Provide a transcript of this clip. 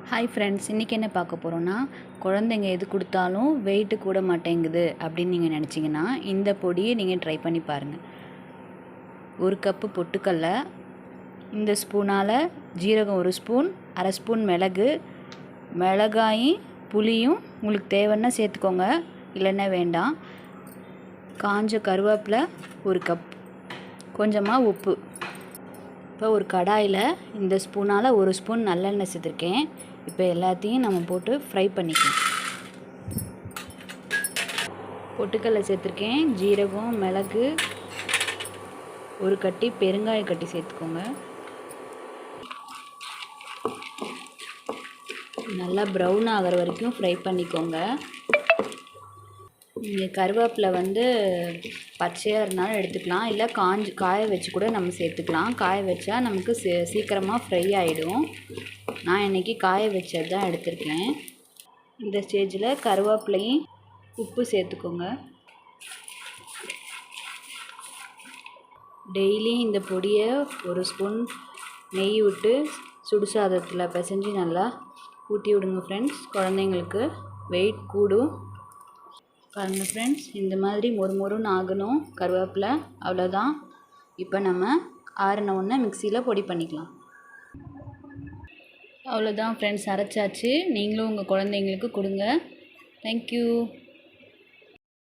Hi friends, இன்றைக்கி என்ன பார்க்க போகிறோன்னா, குழந்தைங்க எது கொடுத்தாலும் வெயிட்டு கூட மாட்டேங்குது அப்படின்னு நீங்கள் நினச்சிங்கன்னா இந்த பொடியை நீங்கள் ட்ரை பண்ணி பாருங்கள். 1 கப்பு பொட்டுக்கடலை, இந்த ஸ்பூனால் ஜீரகம் 1 ஸ்பூன், அரை ஸ்பூன் மிளகு, மிளகாயும் புளியும் உங்களுக்கு தேவைன்னா சேர்த்துக்கோங்க, இல்லைன்னா வேண்டாம். காஞ்ச கருவேப்பிலை 1 கப், கொஞ்சமாக உப்பு. இப்போ ஒரு கடாயில் இந்த ஸ்பூனால் 1 ஸ்பூன் நல்லெண்ணெய் சேர்த்துருக்கேன். இப்போ எல்லாத்தையும் நம்ம போட்டு ஃப்ரை பண்ணிக்கலாம். பொட்டுக்கடலை சேர்த்துருக்கேன், ஜீரகம், மிளகு, ஒரு கட்டி பெருங்காய கட்டி சேர்த்துக்கோங்க. நல்லா ப்ரௌன் ஆகிற வரைக்கும் ஃப்ரை பண்ணிக்கோங்க. நீங்கள் கருவேப்பிலை பச்சையாக இருந்தாலும் எடுத்துக்கலாம், இல்லை காய வச்சு கூட நம்ம சேர்த்துக்கலாம். காய வச்சா நமக்கு சீக்கிரமாக ஃப்ரை ஆகிடும். நான் இன்றைக்கி காய வச்சது தான் எடுத்திருக்கேன். இந்த ஸ்டேஜில் கருவேப்பிலையும் உப்பு சேர்த்துக்கோங்க. டெய்லி இந்த பொடியை 1 ஸ்பூன் நெய் விட்டு சுடுசாதத்தில் பிசைஞ்சு நல்லா ஊட்டி விடுங்க ஃப்ரெண்ட்ஸ். குழந்தைங்களுக்கு வெயிட் கூடும். பாருங்கள் ஃப்ரெண்ட்ஸ், இந்த மாதிரி மொறுமொறுன்னு ஆகணும் கருவேப்பிலை. அவ்வளோதான். இப்போ நம்ம ஆறின உடனே மிக்சியில் பொடி பண்ணிக்கலாம். அவ்வளோதான் ஃப்ரெண்ட்ஸ், அரைச்சாச்சு. நீங்களும் உங்கள் குழந்தைங்களுக்கு கொடுங்க. தேங்க்யூ.